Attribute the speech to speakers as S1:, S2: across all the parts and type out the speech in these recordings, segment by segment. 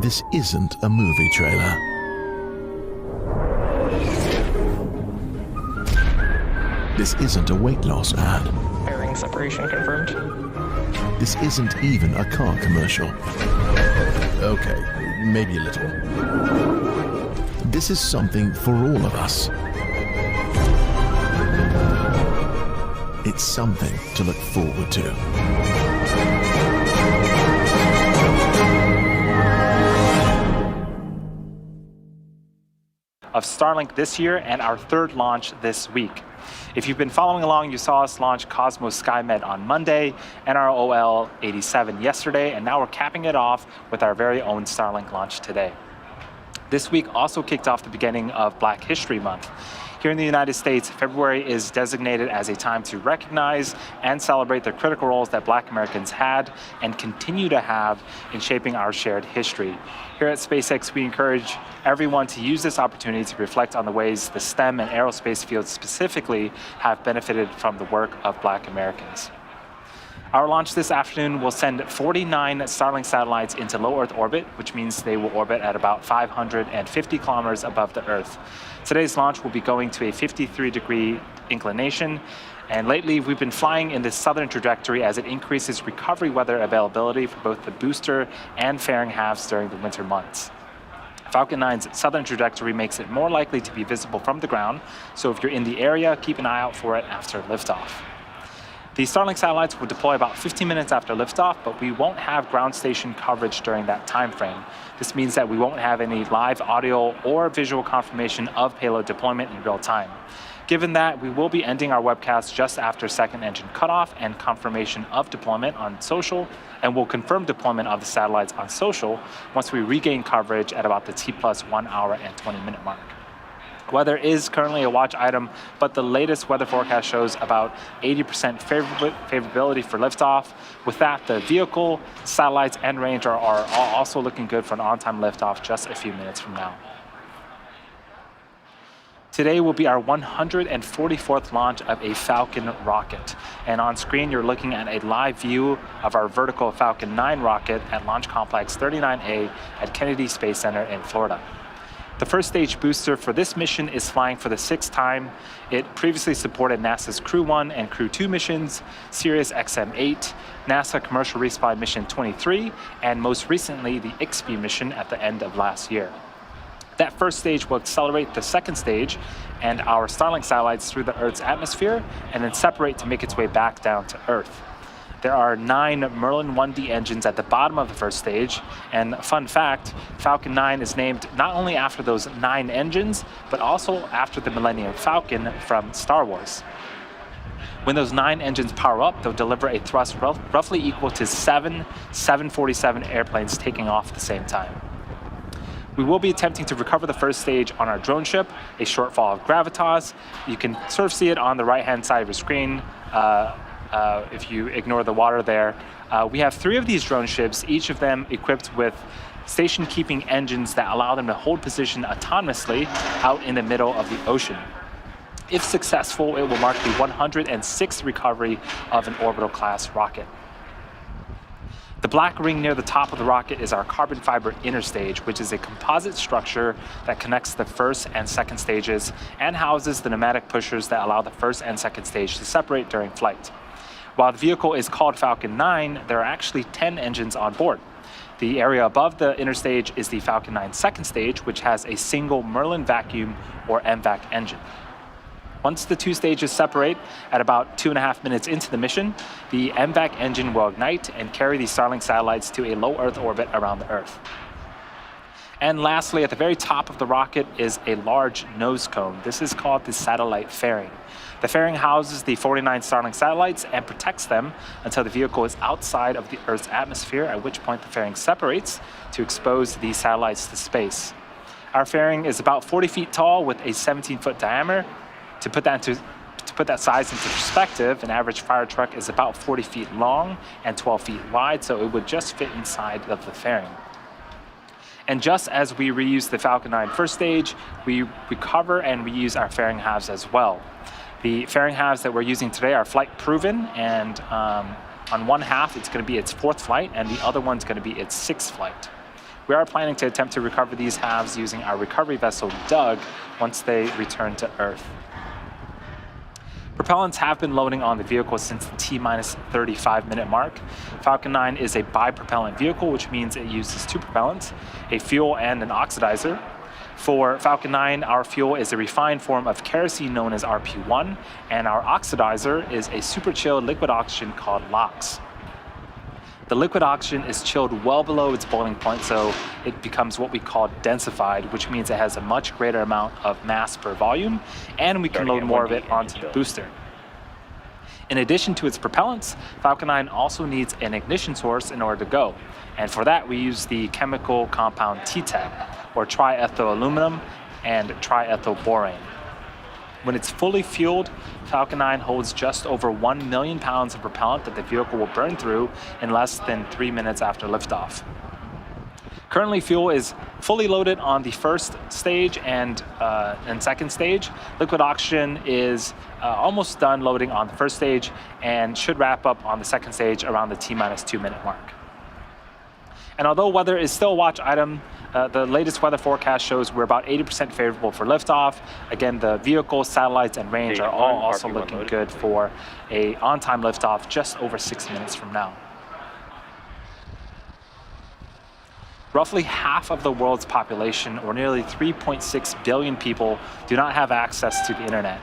S1: This isn't a movie trailer. This isn't a weight loss ad.
S2: Bearing separation confirmed.
S1: This isn't even a car commercial. Okay, maybe a little. This is something for all of us. It's something to look forward to.
S3: Of Starlink this year and our third launch this week. If you've been following along, you saw us launch Cosmos SkyMed on Monday, NROL 87 yesterday, and now we're capping it off with our very own Starlink launch today. This week also kicked off the beginning of Black History Month. Here in the United States, February is designated as a time to recognize and celebrate the critical roles that Black Americans had and continue to have in shaping our shared history. Here at SpaceX, we encourage everyone to use this opportunity to reflect on the ways the STEM and aerospace fields specifically have benefited from the work of Black Americans. Our launch this afternoon will send 49 Starlink satellites into low Earth orbit, which means they will orbit at about 550 kilometers above the Earth. Today's launch will be going to a 53-degree inclination, and lately we've been flying in this southern trajectory as it increases recovery weather availability for both the booster and fairing halves during the winter months. Falcon 9's southern trajectory makes it more likely to be visible from the ground, so if you're in the area, keep an eye out for it after liftoff. The Starlink satellites will deploy about 15 minutes after liftoff, but we won't have ground station coverage during that time frame. This means that we won't have any live audio or visual confirmation of payload deployment in real time. Given that, we will be ending our webcast just after second engine cutoff and confirmation of deployment on social, and we'll confirm deployment of the satellites on social once we regain coverage at about the T+1 hour and 20-minute mark. Weather is currently a watch item, but the latest weather forecast shows about 80% favorability for liftoff. With that, the vehicle, satellites, and range are all also looking good for an on-time liftoff just a few minutes from now. Today will be our 144th launch of a Falcon rocket. And on screen, you're looking at a live view of our vertical Falcon 9 rocket at Launch Complex 39A at Kennedy Space Center in Florida. The first stage booster for this mission is flying for the 6th time. It previously supported NASA's Crew 1 and Crew 2 missions, Sirius XM-8, NASA Commercial Resupply Mission 23, and most recently the IXPE mission at the end of last year. That first stage will accelerate the second stage and our Starlink satellites through the Earth's atmosphere and then separate to make its way back down to Earth. There are 9 Merlin 1D engines at the bottom of the first stage, and fun fact, Falcon 9 is named not only after those 9 engines, but also after the Millennium Falcon from Star Wars. When those 9 engines power up, they'll deliver a thrust roughly equal to 7 747 airplanes taking off at the same time. We will be attempting to recover the first stage on our drone ship, a shortfall of Gravitas. You can sort of see it on the right-hand side of your screen. If you ignore the water there. We have 3 of these drone ships, each of them equipped with station-keeping engines that allow them to hold position autonomously out in the middle of the ocean. If successful, it will mark the 106th recovery of an orbital-class rocket. The black ring near the top of the rocket is our carbon fiber inner stage, which is a composite structure that connects the first and second stages and houses the pneumatic pushers that allow the first and second stage to separate during flight. While the vehicle is called Falcon 9, there are actually 10 engines on board. The area above the inner stage is the Falcon 9 second stage, which has a single Merlin vacuum or MVAC engine. Once the 2 stages separate at about 2.5 minutes into the mission, the MVAC engine will ignite and carry the Starlink satellites to a low Earth orbit around the Earth. And lastly, at the very top of the rocket is a large nose cone. This is called the satellite fairing. The fairing houses the 49 Starlink satellites and protects them until the vehicle is outside of the Earth's atmosphere, at which point the fairing separates to expose these satellites to space. Our fairing is about 40 feet tall with a 17-foot diameter. To put that size into perspective, an average fire truck is about 40 feet long and 12 feet wide, so it would just fit inside of the fairing. And just as we reuse the Falcon 9 first stage, we recover and reuse our fairing halves as well. The fairing halves that we're using today are flight proven, and on one half it's going to be its 4th flight, and the other one's going to be its 6th flight. We are planning to attempt to recover these halves using our recovery vessel, Doug, once they return to Earth. Propellants have been loading on the vehicle since the T-minus 35-minute mark. Falcon 9 is a bipropellant vehicle, which means it uses two propellants, a fuel and an oxidizer. For Falcon 9, our fuel is a refined form of kerosene known as RP1, and our oxidizer is a super chilled liquid oxygen called LOX. The liquid oxygen is chilled well below its boiling point, so it becomes what we call densified, which means it has a much greater amount of mass per volume, and we can load more of it onto the booster. In addition to its propellants, Falcon 9 also needs an ignition source in order to go. And for that, we use the chemical compound TTEP, or triethylaluminum and triethylborane. When it's fully fueled, Falcon 9 holds just over 1 million pounds of propellant that the vehicle will burn through in less than 3 minutes after liftoff. Currently, fuel is fully loaded on the first stage and second stage. Liquid oxygen is almost done loading on the first stage and should wrap up on the second stage around the T-minus 2-minute mark. And although weather is still a watch item, the latest weather forecast shows we're about 80% favorable for liftoff. Again, the vehicle, satellites, and range are all also looking good for a on-time liftoff just over 6 minutes from now. Roughly half of the world's population, or nearly 3.6 billion people, do not have access to the internet.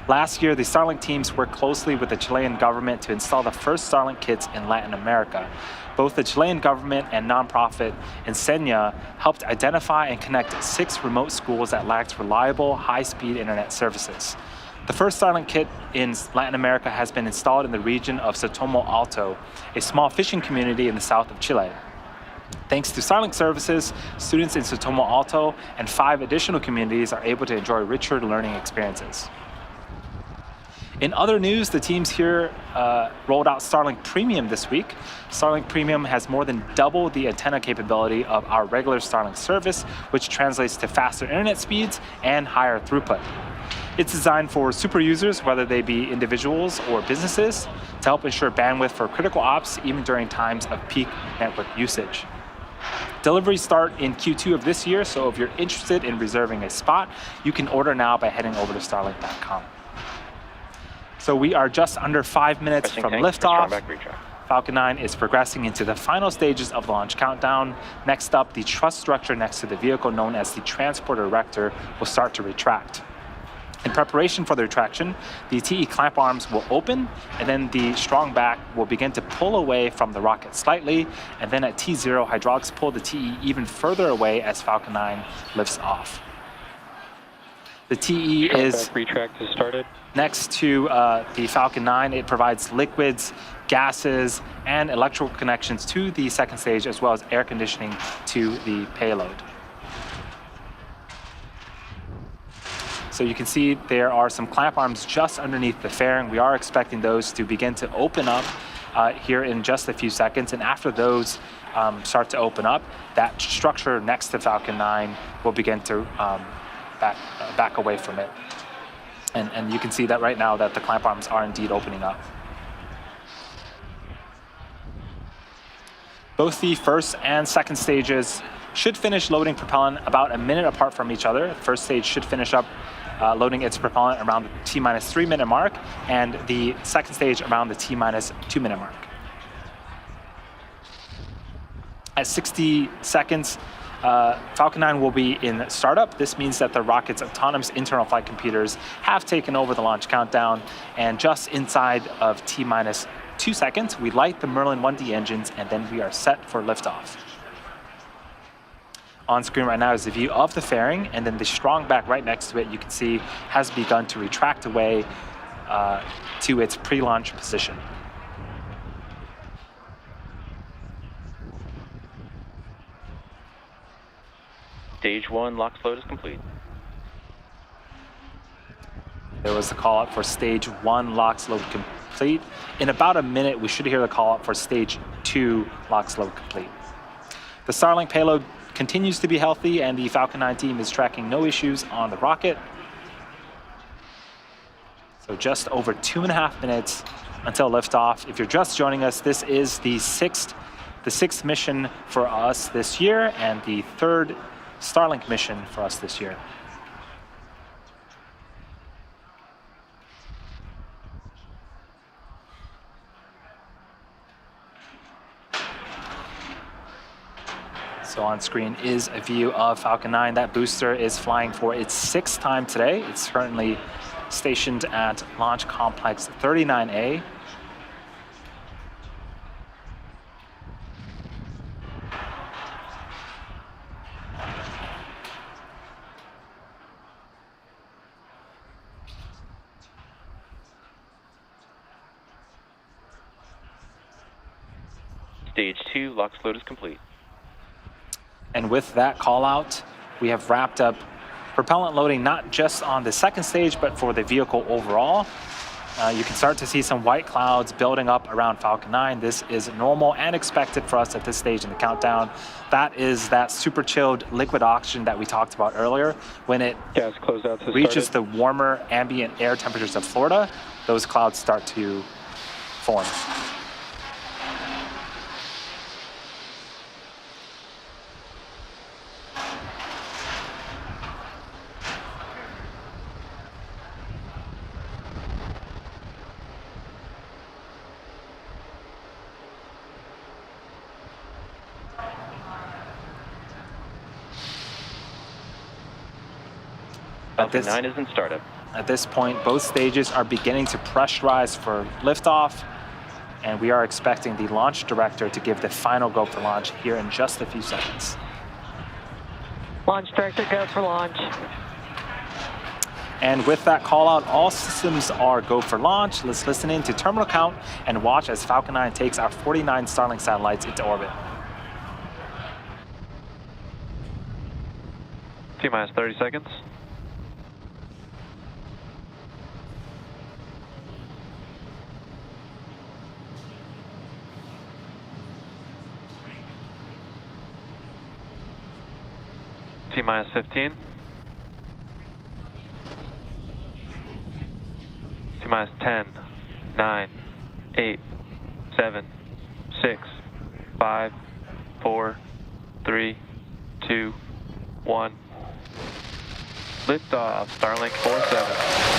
S3: Last year, the Starlink teams worked closely with the Chilean government to install the first Starlink kits in Latin America. Both the Chilean government and nonprofit Enseña helped identify and connect 6 remote schools that lacked reliable, high-speed internet services. The first Starlink kit in Latin America has been installed in the region of Sotomo Alto, a small fishing community in the south of Chile. Thanks to Starlink services, students in Sotomo Alto and 5 additional communities are able to enjoy richer learning experiences. In other news, the teams here rolled out Starlink Premium this week. Starlink Premium has more than double the antenna capability of our regular Starlink service, which translates to faster internet speeds and higher throughput. It's designed for super users, whether they be individuals or businesses, to help ensure bandwidth for critical ops even during times of peak network usage. Deliveries start in Q2 of this year, so if you're interested in reserving a spot, you can order now by heading over to starlink.com. So we are just under 5 minutes from liftoff. Falcon 9 is progressing into the final stages of the launch countdown. Next up, the truss structure next to the vehicle, known as the transport erector, will start to retract. In preparation for the retraction, the TE clamp arms will open, and then the strong back will begin to pull away from the rocket slightly, and then at T0, hydraulics pull the TE even further away as Falcon 9 lifts off. The TE is
S2: retract has started.
S3: Next to the Falcon 9. It provides liquids, gases, and electrical connections to the second stage, as well as air conditioning to the payload. So you can see there are some clamp arms just underneath the fairing. We are expecting those to begin to open up here in just a few seconds. And after those start to open up, that structure next to Falcon 9 will begin to back away from it. And you can see that right now that the clamp arms are indeed opening up. Both the first and second stages should finish loading propellant about a minute apart from each other. The first stage should finish up loading its propellant around the T-minus 3-minute mark, and the second stage around the T-minus 2-minute mark. At 60 seconds, Falcon 9 will be in startup. This means that the rocket's autonomous internal flight computers have taken over the launch countdown, and just inside of T-minus 2 seconds, we light the Merlin 1D engines, and then we are set for liftoff. On screen right now is the view of the fairing, and then the strong back right next to it, you can see, has begun to retract away to its pre-launch position.
S2: Stage 1 LOX load is complete.
S3: There was the call out for stage 1 LOX load complete. In about a minute, we should hear the call out for stage 2 LOX load complete. The Starlink payload continues to be healthy, and the Falcon 9 team is tracking no issues on the rocket. So just over 2.5 minutes until liftoff. If you're just joining us, this is the the 6th mission for us this year and the 3rd Starlink mission for us this year. So on screen is a view of Falcon 9. That booster is flying for its 6th time today. It's currently stationed at Launch Complex 39A.
S2: Stage 2, LOX load is complete.
S3: And with that call out, we have wrapped up propellant loading not just on the 2nd stage, but for the vehicle overall. You can start to see some white clouds building up around Falcon 9. This is normal and expected for us at this stage in the countdown. That is that super chilled liquid oxygen that we talked about earlier. When it
S2: Gas closeouts has
S3: reaches
S2: started.
S3: the warmer ambient air temperatures of Florida, those clouds start to form.
S2: Falcon 9 is in startup.
S3: At this point, both stages are beginning to pressurize for liftoff, and we are expecting the launch director to give the final go for launch here in just a few seconds.
S4: Launch director, go for launch.
S3: And with that call out, all systems are go for launch. Let's listen in to terminal count and watch as Falcon 9 takes our 49 Starlink satellites into orbit.
S2: T-minus 30 seconds. T-minus 15. T-minus 10, 9, 8, 7, 6, 5, 4, 3, 2, 1. Liftoff, Starlink 47.